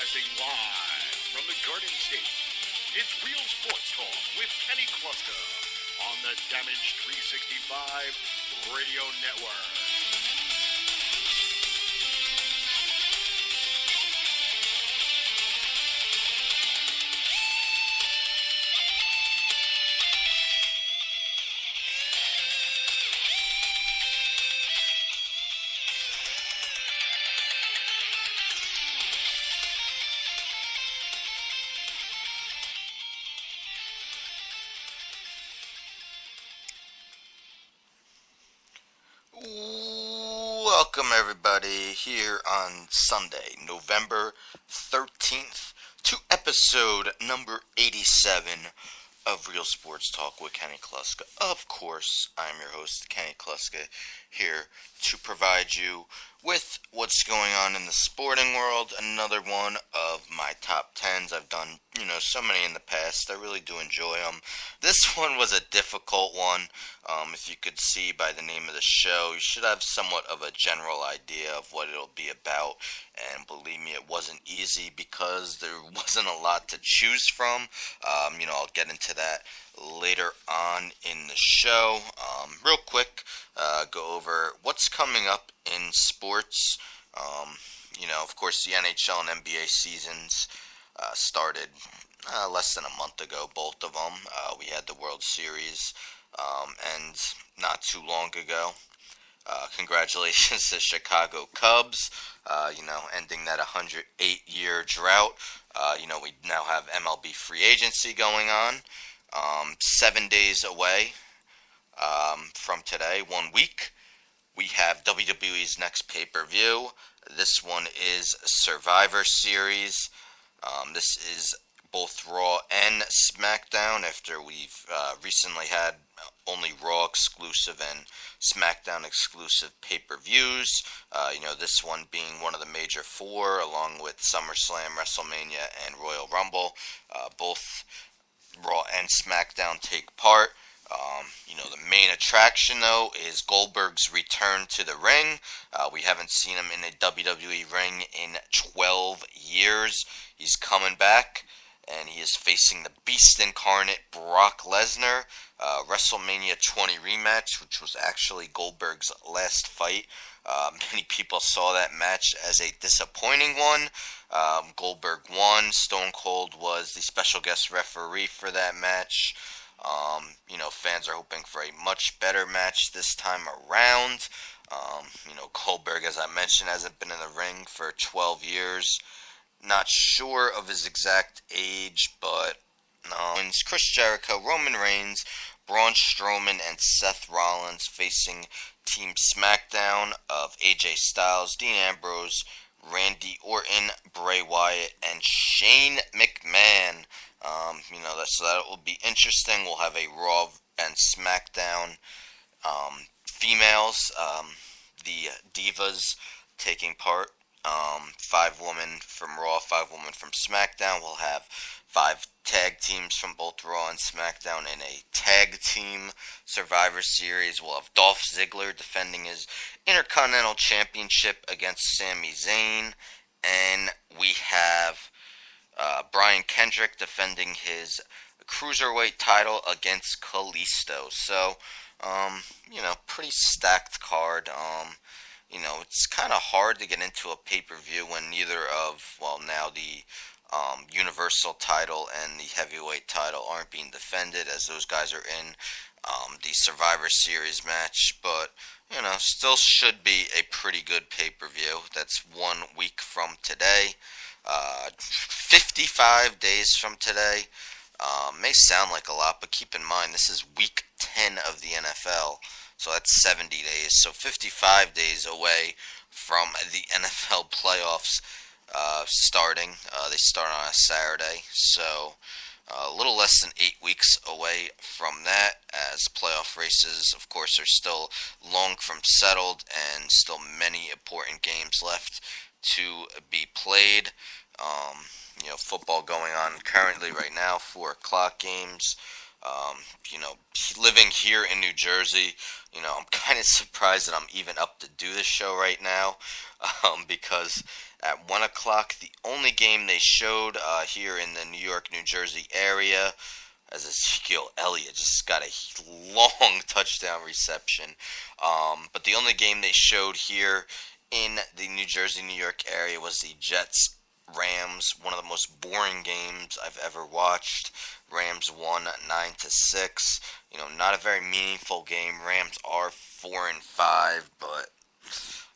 Broadcasting live from the Garden State, it's Real Sports Talk with Kenny Kluska on the Damage 365 Radio Network. Welcome everybody here on Sunday, November 13th to episode number 87 of Real Sports Talk with Kenny Kluska. Of course, I'm your host, Kenny Kluska, here to provide you with what's going on in the sporting world. Another one of my top 10s. I've done, so many in the past. I really do enjoy them. This one was a difficult one. If you could see by the name of the show, you should have somewhat of a general idea of what it'll be about. And believe me, it wasn't easy because there wasn't a lot to choose from. I'll get into that later on in the show. Real quick, go over what's coming up in sports. Of course, the NHL and NBA seasons started less than a month ago, both of them. We had the World Series, and not too long ago. Congratulations to Chicago Cubs, ending that 108-year drought. We now have MLB free agency going on. 7 days away from today, 1 week, we have WWE's next pay-per-view. This one is Survivor Series. This is both Raw and SmackDown after we've recently had only Raw exclusive and SmackDown exclusive pay-per-views. This one being one of the major four, along with SummerSlam, WrestleMania, and Royal Rumble. Both Raw and SmackDown take part. The main attraction, though, is Goldberg's return to the ring. We haven't seen him in a WWE ring in 12 years. He's coming back, and he is facing the Beast incarnate, Brock Lesnar. WrestleMania 20 rematch, which was actually Goldberg's last fight. Many people saw that match as a disappointing one. Goldberg won. Stone Cold was the special guest referee for that match. Fans are hoping for a much better match this time around. Goldberg, as I mentioned, hasn't been in the ring for 12 years. Not sure of his exact age, but it's Chris Jericho, Roman Reigns, Braun Strowman, and Seth Rollins facing Team SmackDown of AJ Styles, Dean Ambrose, Randy Orton, Bray Wyatt, and Shane McMahon. So that will be interesting. We'll have a Raw and SmackDown females, the Divas, taking part. 5 women from Raw, 5 women from SmackDown. We'll have 5 tag teams from both Raw and SmackDown in a tag team Survivor Series. We'll have Dolph Ziggler defending his Intercontinental Championship against Sami Zayn. And we have Brian Kendrick defending his Cruiserweight title against Kalisto. So, pretty stacked card. It's kind of hard to get into a pay-per-view when neither of, now the Universal title and the Heavyweight title aren't being defended, as those guys are in the Survivor Series match. But, still should be a pretty good pay-per-view. That's 1 week from today. 55 days from today. May sound like a lot, but keep in mind, this is week 10 of the NFL. So that's 70 days. So 55 days away from the NFL playoffs starting. They start on a Saturday. So a little less than 8 weeks away from that, as playoff races, of course, are still long from settled and still many important games left to be played. Football going on currently right now, 4 o'clock games. Living here in New Jersey, I'm kind of surprised that I'm even up to do this show right now, because at 1 o'clock, the only game they showed here in the New York, New Jersey area, as Ezekiel Elliott just got a long touchdown reception. But the only game they showed here in the New Jersey, New York area was the Jets Rams, one of the most boring games I've ever watched. Rams won 9-6. Not a very meaningful game. Rams are 4-5, but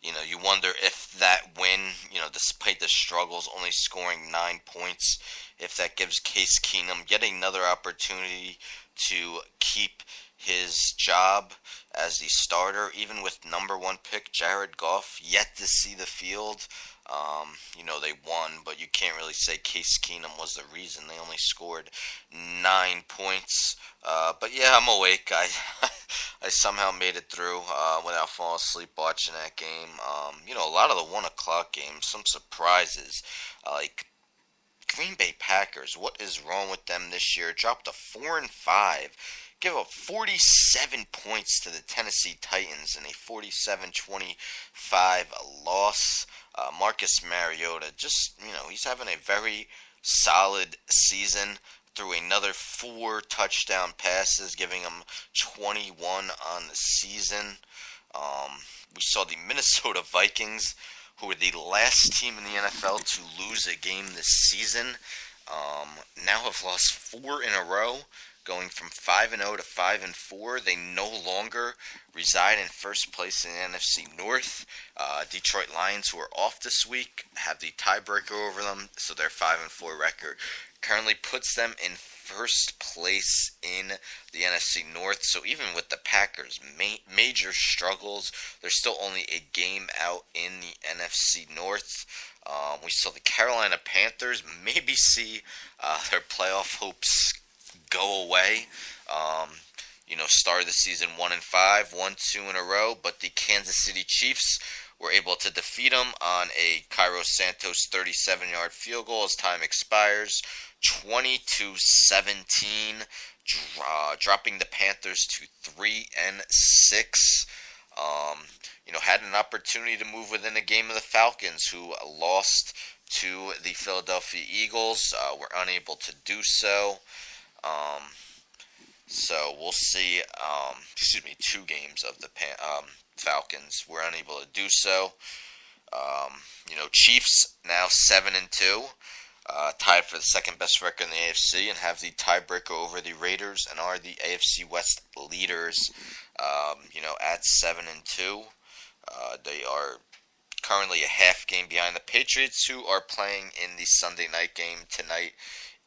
you wonder if that win, despite the struggles, only scoring 9 points, if that gives Case Keenum yet another opportunity to keep his job as the starter, even with number 1 pick Jared Goff yet to see the field. They won, but you can't really say Case Keenum was the reason. They only scored 9 points. But yeah, I'm awake. I somehow made it through without falling asleep watching that game. A lot of the 1 o'clock games, some surprises. Like Green Bay Packers, what is wrong with them this year? Dropped to 4-5. Give up 47 points to the Tennessee Titans in a 47-25 loss. Marcus Mariota, he's having a very solid season. Threw another 4 touchdown passes, giving him 21 on the season. We saw the Minnesota Vikings, who were the last team in the NFL to lose a game this season, now have lost 4 in a row. Going from 5-0 to 5-4, they no longer reside in first place in the NFC North. Detroit Lions, who are off this week, have the tiebreaker over them, so their 5-4 record currently puts them in first place in the NFC North. So even with the Packers' major struggles, they're still only a game out in the NFC North. We saw the Carolina Panthers maybe see their playoff hopes go away. Started the season 1-5, won 2 in a row, but the Kansas City Chiefs were able to defeat them on a Cairo Santos 37-yard field goal as time expires, 20-17, dropping the Panthers to 3-6. Had an opportunity to move within a game of the Falcons, who lost to the Philadelphia Eagles. Were unable to do so. So we'll see. 2 games of the Falcons were unable to do so. Chiefs now 7-2, tied for the second best record in the AFC, and have the tiebreaker over the Raiders, and are the AFC West leaders. At 7-2, they are currently a half game behind the Patriots, who are playing in the Sunday night game tonight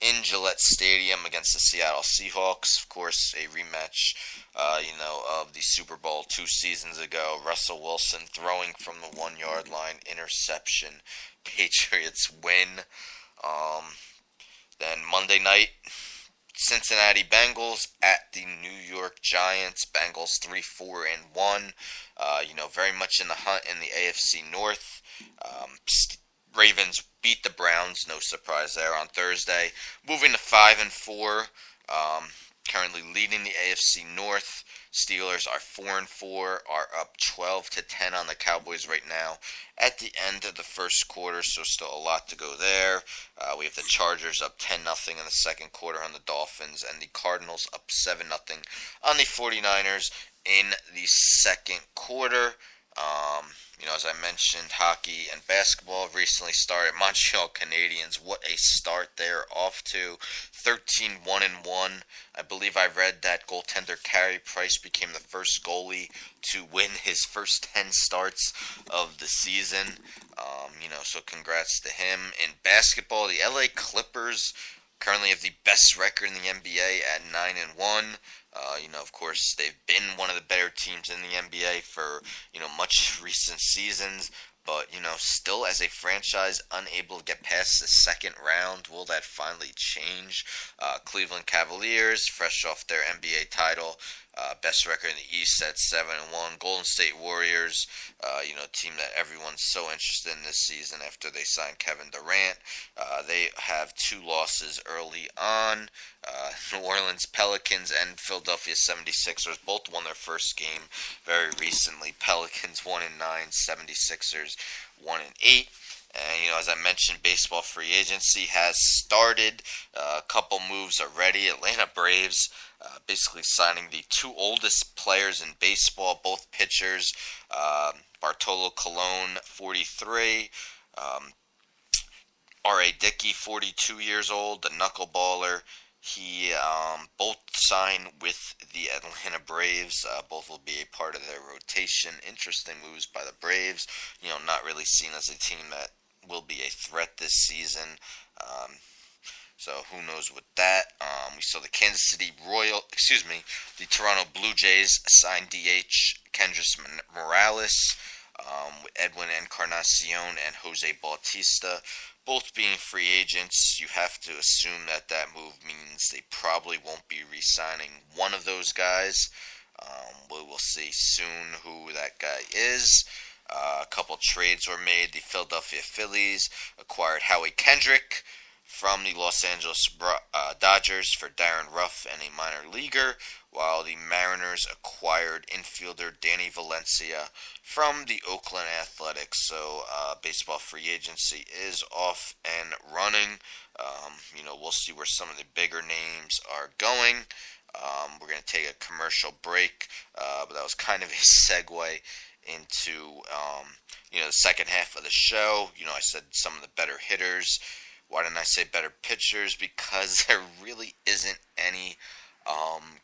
in Gillette Stadium against the Seattle Seahawks. Of course, a rematch, of the Super Bowl 2 seasons ago. Russell Wilson throwing from the 1-yard line, interception. Patriots win. Then Monday night, Cincinnati Bengals at the New York Giants. Bengals 3-4-1. Very much in the hunt in the AFC North. Ravens beat the Browns, no surprise there, on Thursday. Moving to 5-4, currently leading the AFC North. Steelers are 4-4, are up 12-10 on the Cowboys right now at the end of the first quarter, so still a lot to go there. We have the Chargers up 10-0 in the second quarter on the Dolphins, and the Cardinals up 7-0 on the 49ers in the second quarter. As I mentioned, hockey and basketball have recently started. Montreal Canadiens, what a start they're off to. 13-1-1. I believe I read that goaltender Carey Price became the first goalie to win his first 10 starts of the season. So congrats to him. In basketball, the LA Clippers currently have the best record in the NBA at 9-1. Of course, they've been one of the better teams in the NBA for, much recent seasons. But, still as a franchise unable to get past the second round. Will that finally change? Cleveland Cavaliers, fresh off their NBA title, Best record in the East at 7-1. Golden State Warriors, team that everyone's so interested in this season after they signed Kevin Durant. They have 2 losses early on. New Orleans Pelicans and Philadelphia 76ers both won their first game very recently. Pelicans 1-9, 76ers 1-8. And, as I mentioned, baseball free agency has started. A couple moves already. Atlanta Braves basically signing the 2 oldest players in baseball, both pitchers. Bartolo Colon, 43. R.A. Dickey, 42 years old, the knuckleballer. He both signed with the Atlanta Braves. Both will be a part of their rotation. Interesting moves by the Braves. Not really seen as a team that will be a threat this season. So who knows with that. We saw the the Toronto Blue Jays signed DH Kendrys Morales, Edwin Encarnacion and Jose Bautista. Both being free agents, you have to assume that move means they probably won't be re-signing one of those guys. We will see soon who that guy is. A couple trades were made. The Philadelphia Phillies acquired Howie Kendrick from the Los Angeles Dodgers for Darren Ruff and a minor leaguer, while the Mariners acquired infielder Danny Valencia from the Oakland Athletics. So baseball free agency is off and running. We'll see where some of the bigger names are going. We're going to take a commercial break, but that was kind of a segue into the second half of the show. I said some of the better hitters. Why didn't I say better pitchers? Because there really isn't any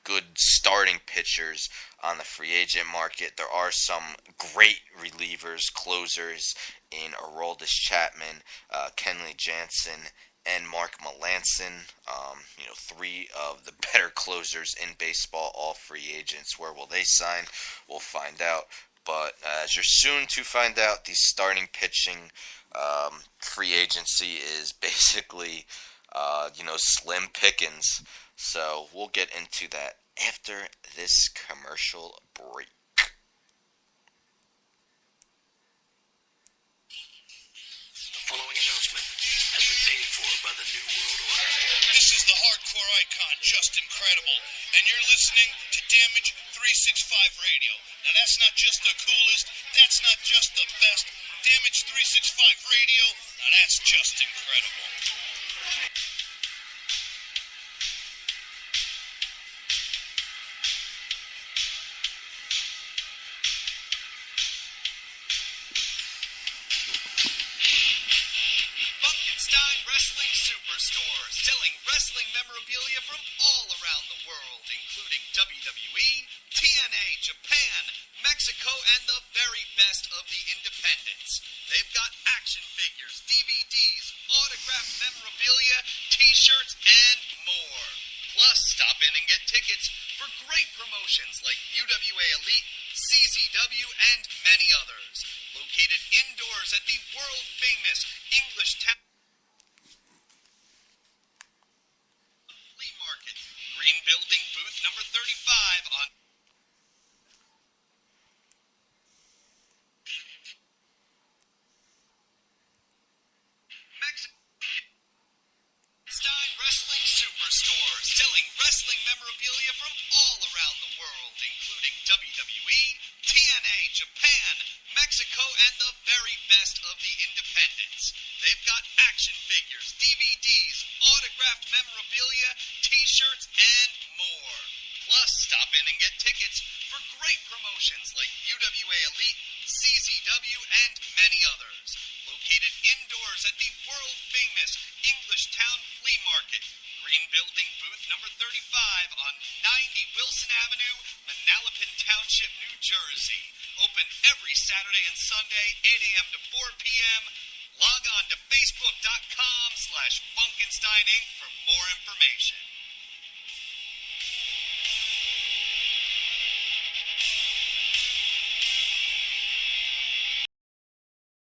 good starting pitchers on the free agent market. There are some great relievers, closers in Aroldis Chapman, Kenley Jansen, and Mark Melancon. 3 of the better closers in baseball, all free agents. Where will they sign? We'll find out. But as you're soon to find out, the starting pitching free agency is basically, slim pickings. So we'll get into that after this commercial break. The following announcement has been paid for by the New World Order. This is the hardcore icon, Justin Credible, and you're listening to Damage 365 Radio. Now that's not just the coolest, that's not just the best. Damage 365 Radio, now that's just incredible. Funkenstein Wrestling Superstore, selling wrestling memorabilia from all around the world, including WWE, TNA, Japan, Mexico, and the very best of the independents. They've got action figures, DVDs, autographed memorabilia, t-shirts, and more. Plus, stop in and get tickets for great promotions like UWA Elite, CZW, and many others. Located indoors at the world-famous English Town Flea Market, Green Building, booth number 35 on Stein Wrestling Superstore, selling wrestling memorabilia from all around the world, including WWE, TNA, Japan, Mexico, and the very best of the independents. They've got action figures, DVDs, autographed memorabilia, t-shirts, and more. Plus, stop in and get tickets for great promotions like UWA Elite, CZW, and many others. Located indoors at the world-famous English Town Flea Market, Green Building, booth number 35 on 90 Wilson Avenue, Manalapan Township, New Jersey. Open every Saturday and Sunday, 8 a.m. to 4 p.m. Log on to Facebook.com/Funkenstein Inc. for more information.